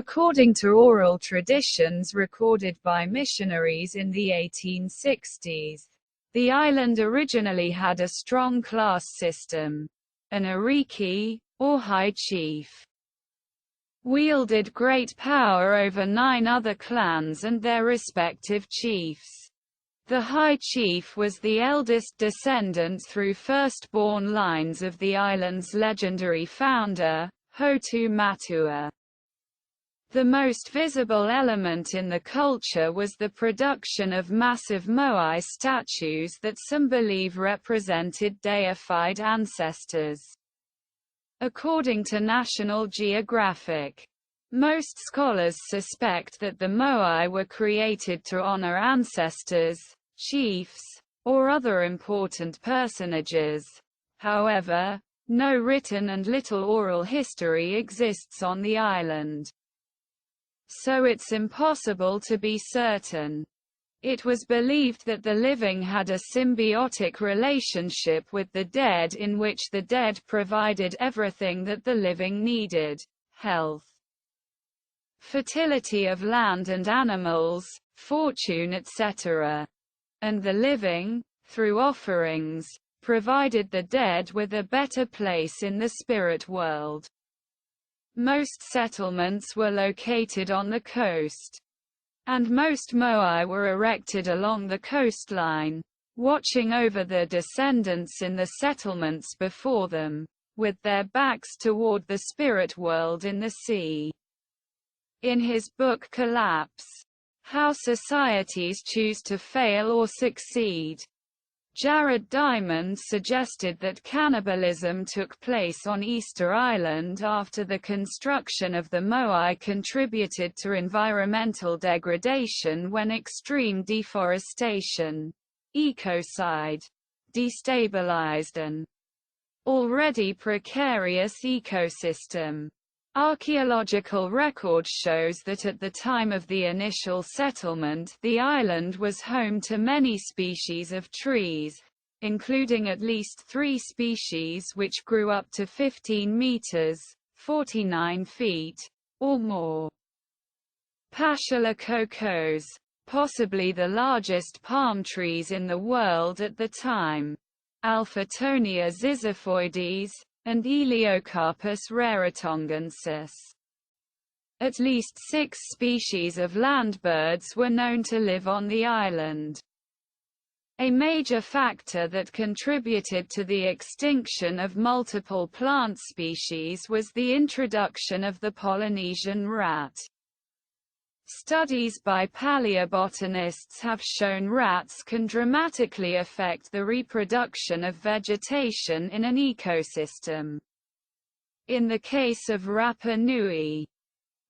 According to oral traditions recorded by missionaries in the 1860s, the island originally had a strong class system. An Ariki, or high chief, wielded great power over 9 other clans and their respective chiefs. The high chief was the eldest descendant through firstborn lines of the island's legendary founder, Hotu Matua. The most visible element in the culture was the production of massive moai statues that some believe represented deified ancestors. According to National Geographic, most scholars suspect that the moai were created to honor ancestors, chiefs, or other important personages. However, no written and little oral history exists on the island, so it's impossible to be certain. It was believed that the living had a symbiotic relationship with the dead in which the dead provided everything that the living needed: health, fertility of land and animals, fortune, etc. And the living, through offerings, provided the dead with a better place in the spirit world. Most settlements were located on the coast, and most moai were erected along the coastline, watching over the descendants in the settlements before them, with their backs toward the spirit world in the sea. In his book Collapse: How Societies Choose to Fail or Succeed, Jared Diamond suggested that cannibalism took place on Easter Island after the construction of the moai contributed to environmental degradation when extreme deforestation, ecocide, destabilized an already precarious ecosystem. Archaeological record shows that at the time of the initial settlement, the island was home to many species of trees, including at least 3 species which grew up to 15 meters, 49 feet, or more. Pashala cocos, possibly the largest palm trees in the world at the time, Alphatonia ziziphoides, and Eliocarpus raretongensis. At least 6 species of land birds were known to live on the island. A major factor that contributed to the extinction of multiple plant species was the introduction of the Polynesian rat. Studies by paleobotanists have shown rats can dramatically affect the reproduction of vegetation in an ecosystem. In the case of Rapa Nui,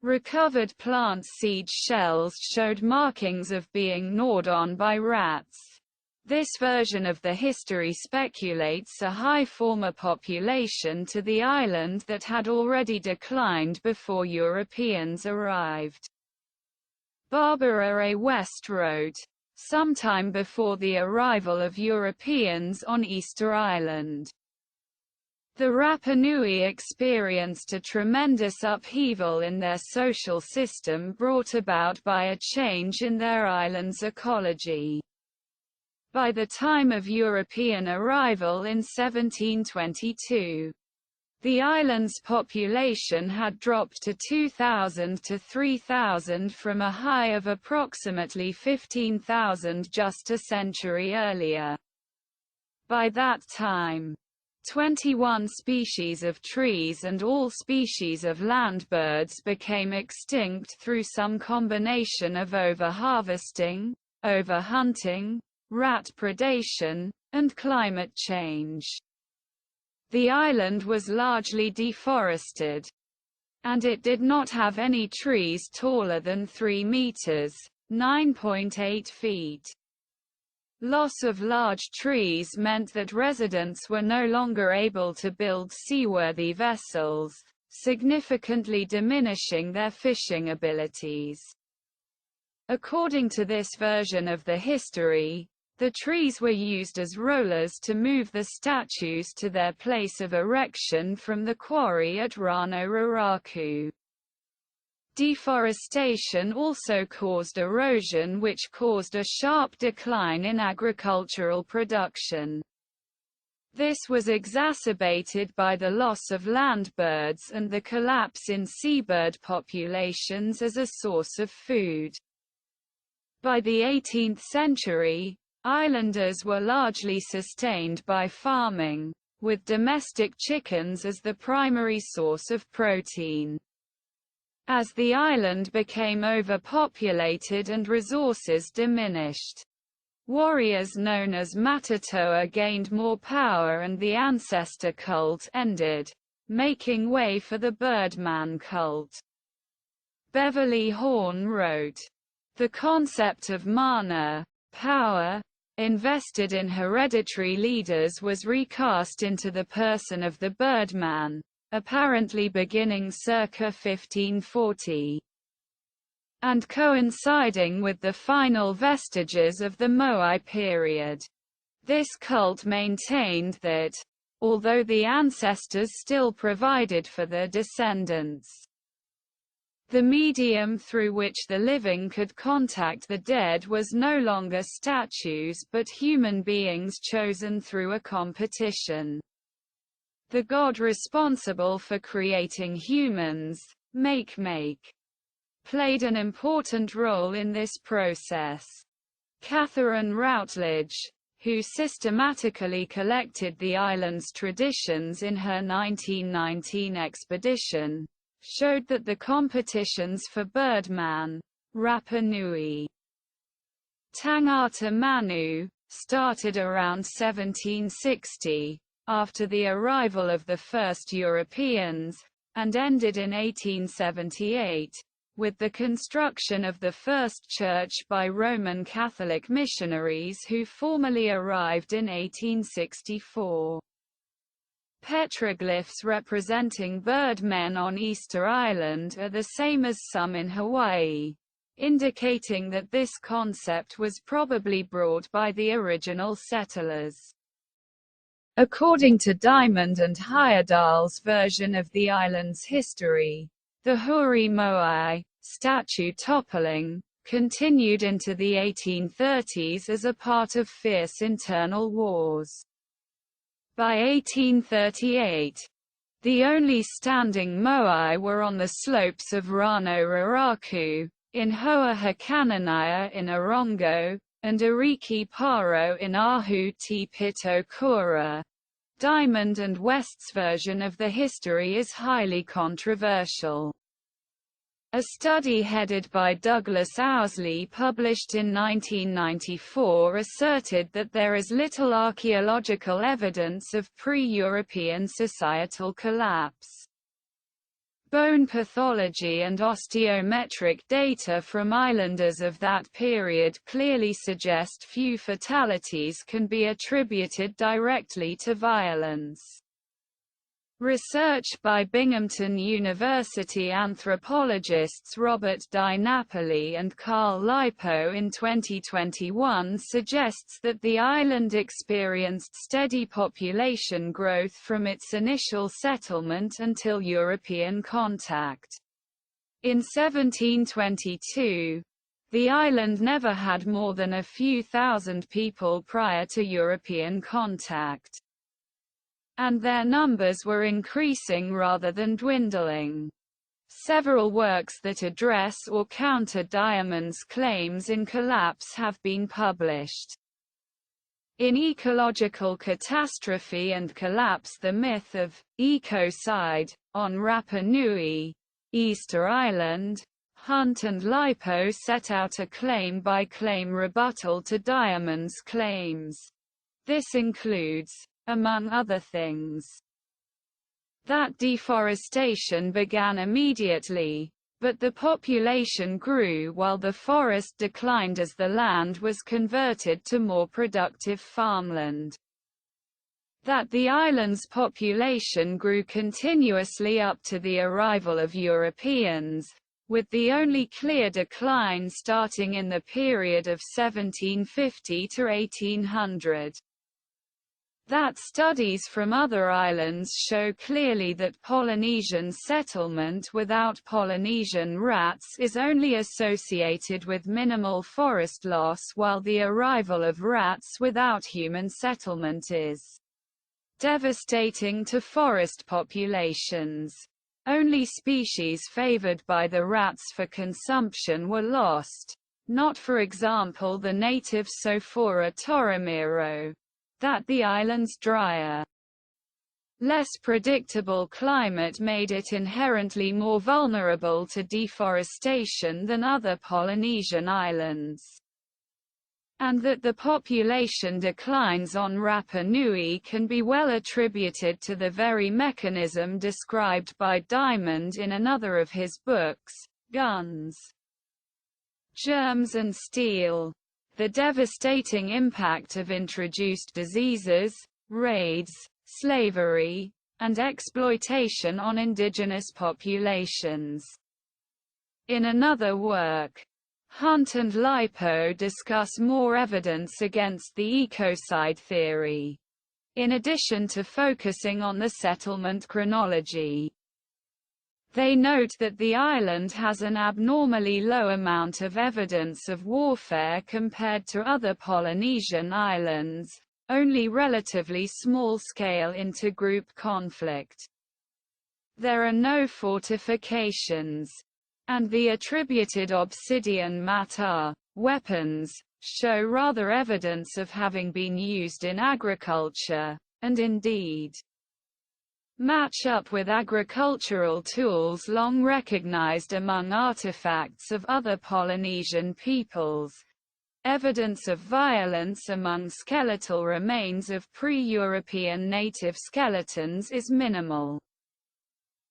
recovered plant seed shells showed markings of being gnawed on by rats. This version of the history speculates a high former population to the island that had already declined before Europeans arrived. Barbara West wrote, sometime before the arrival of Europeans on Easter Island, the Rapa Nui experienced a tremendous upheaval in their social system brought about by a change in their island's ecology. By the time of European arrival in 1722, the island's population had dropped to 2,000 to 3,000 from a high of approximately 15,000 just a century earlier. By that time, 21 species of trees and all species of land birds became extinct through some combination of over-harvesting, over-hunting, rat predation, and climate change. The island was largely deforested, and it did not have any trees taller than 3 meters, 9.8 feet. Loss of large trees meant that residents were no longer able to build seaworthy vessels, significantly diminishing their fishing abilities. According to this version of the history, the trees were used as rollers to move the statues to their place of erection from the quarry at Rano Raraku. Deforestation also caused erosion, which caused a sharp decline in agricultural production. This was exacerbated by the loss of landbirds and the collapse in seabird populations as a source of food. By the 18th century, islanders were largely sustained by farming, with domestic chickens as the primary source of protein. As the island became overpopulated and resources diminished, warriors known as Matatoa gained more power and the ancestor cult ended, making way for the Birdman cult. Beverly Horn wrote, "The concept of mana, power, invested in hereditary leaders was recast into the person of the Birdman, apparently beginning circa 1540. And coinciding with the final vestiges of the Moai period. This cult maintained that, although the ancestors still provided for their descendants, the medium through which the living could contact the dead was no longer statues but human beings chosen through a competition. The god responsible for creating humans, Make, played an important role in this process. Catherine Routledge, who systematically collected the island's traditions in her 1919 expedition, showed that the competitions for Birdman, Rapa Nui Tangata Manu, started around 1760, after the arrival of the first Europeans, and ended in 1878. With the construction of the first church by Roman Catholic missionaries who formally arrived in 1864. Petroglyphs representing birdmen on Easter Island are the same as some in Hawaii, indicating that this concept was probably brought by the original settlers. According to Diamond and Heyerdahl's version of the island's history, the Huri Moai, statue toppling, continued into the 1830s as a part of fierce internal wars. By 1838, the only standing moai were on the slopes of Rano Raraku, in Hoa Hakananaya in Orongo, and Ariki Paro in Ahu Te Pito Kura. Diamond and West's version of the history is highly controversial. A study headed by Douglas Owsley published in 1994 asserted that there is little archaeological evidence of pre-European societal collapse. Bone pathology and osteometric data from islanders of that period clearly suggest few fatalities can be attributed directly to violence. Research by Binghamton University anthropologists Robert Di Napoli and Carl Lipo in 2021 suggests that the island experienced steady population growth from its initial settlement until European contact. In 1722, the island never had more than a few thousand people prior to European contact, and their numbers were increasing rather than dwindling. Several works that address or counter Diamond's claims in collapse have been published. In Ecological Catastrophe and Collapse: The Myth of Ecocide, on Rapa Nui, Easter Island, Hunt and Lipo set out a claim-by-claim rebuttal to Diamond's claims. This includes, among other things, that deforestation began immediately, but the population grew while the forest declined as the land was converted to more productive farmland. That the island's population grew continuously up to the arrival of Europeans, with the only clear decline starting in the period of 1750 to 1800. that studies from other islands show clearly that Polynesian settlement without Polynesian rats is only associated with minimal forest loss, while the arrival of rats without human settlement is devastating to forest populations. Only species favored by the rats for consumption were lost, not for example the native Sophora toromiro. That the island's drier, less predictable climate made it inherently more vulnerable to deforestation than other Polynesian islands, and that the population declines on Rapa Nui can be well attributed to the very mechanism described by Diamond in another of his books, Guns, Germs and Steel. The devastating impact of introduced diseases, raids, slavery, and exploitation on indigenous populations. In another work, Hunt and Lipo discuss more evidence against the ecocide theory, in addition to focusing on the settlement chronology. They note that the island has an abnormally low amount of evidence of warfare compared to other Polynesian islands, only relatively small-scale intergroup conflict. There are no fortifications, and the attributed obsidian mata weapons show rather evidence of having been used in agriculture, and indeed match up with agricultural tools long recognized among artifacts of other Polynesian peoples. Evidence of violence among skeletal remains of pre-European native skeletons is minimal,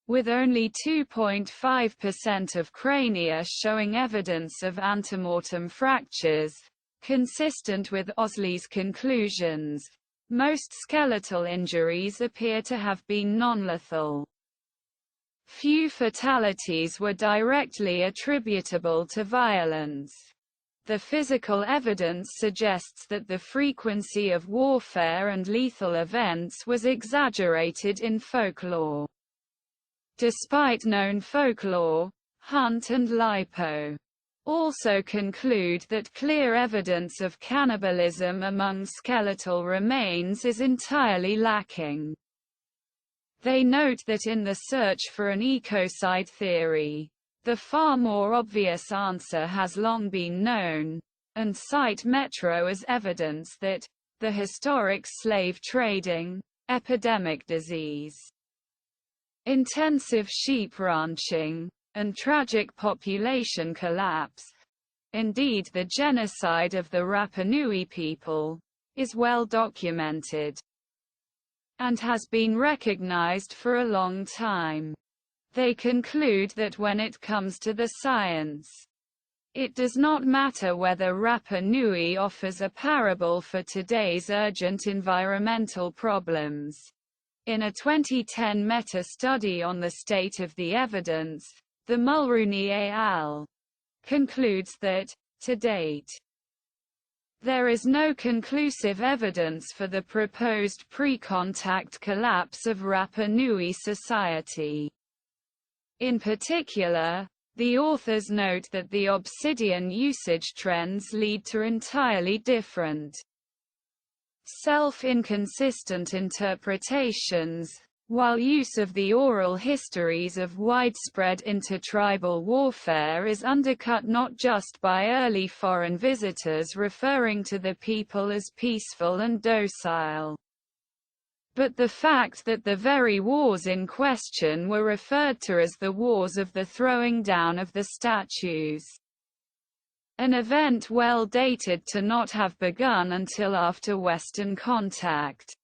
with only 2.5% of crania showing evidence of antemortem fractures. Consistent with Ousley's conclusions, most skeletal injuries appear to have been non-lethal. Few fatalities were directly attributable to violence. The physical evidence suggests that the frequency of warfare and lethal events was exaggerated in folklore. Despite known folklore, Hunt and Lipo also conclude that clear evidence of cannibalism among skeletal remains is entirely lacking. They note that in the search for an ecocide theory, the far more obvious answer has long been known, and cite Metro as evidence that the historic slave trading, epidemic disease, intensive sheep ranching, and tragic population collapse, indeed the genocide of the Rapa Nui people, is well documented, and has been recognized for a long time. They conclude that when it comes to the science, it does not matter whether Rapa Nui offers a parable for today's urgent environmental problems. In a 2010 meta-study on the state of the evidence, the Mulrooney et al. Concludes that, to date, there is no conclusive evidence for the proposed pre-contact collapse of Rapa Nui society. In particular, the authors note that the obsidian usage trends lead to entirely different, self-inconsistent interpretations, while use of the oral histories of widespread intertribal warfare is undercut not just by early foreign visitors referring to the people as peaceful and docile, but the fact that the very wars in question were referred to as the Wars of the Throwing Down of the Statues, an event well dated to not have begun until after Western contact.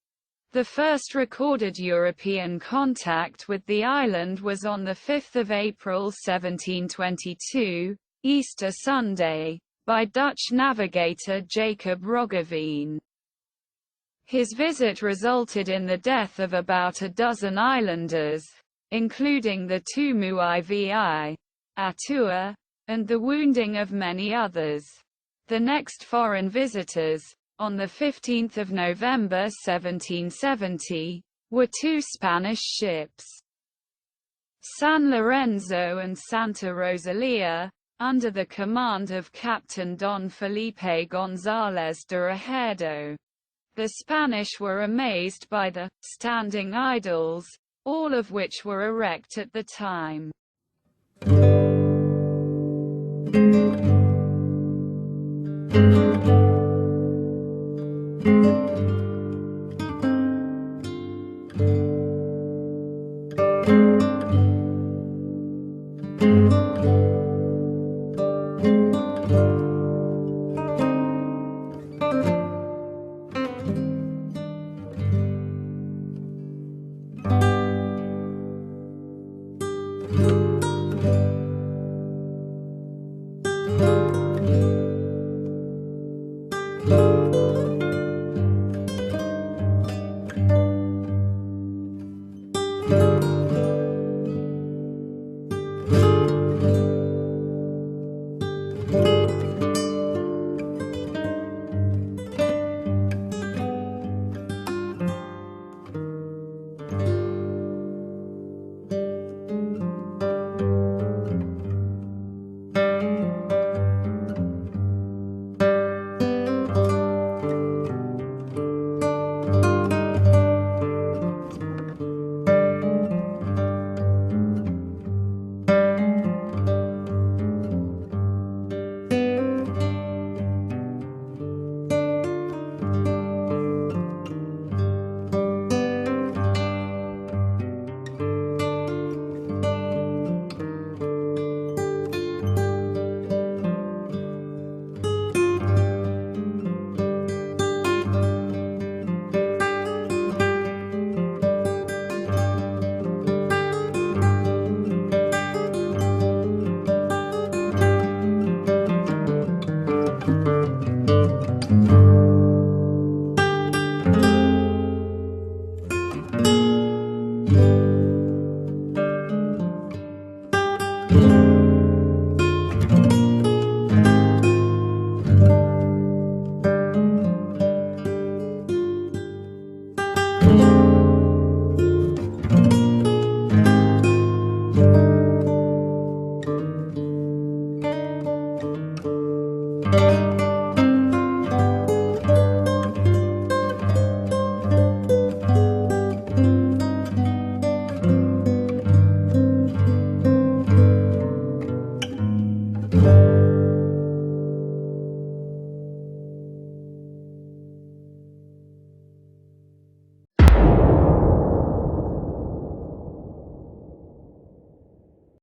The first recorded European contact with the island was on 5 April 1722, Easter Sunday, by Dutch navigator Jacob Roggeveen. His visit resulted in the death of about a dozen islanders, including the Tumu Ivi, Atua, and the wounding of many others. The next foreign visitors, On 15 November 1770, were two Spanish ships, San Lorenzo and Santa Rosalia, under the command of Captain Don Felipe González de Rejedo. The Spanish were amazed by the standing idols, all of which were erect at the time.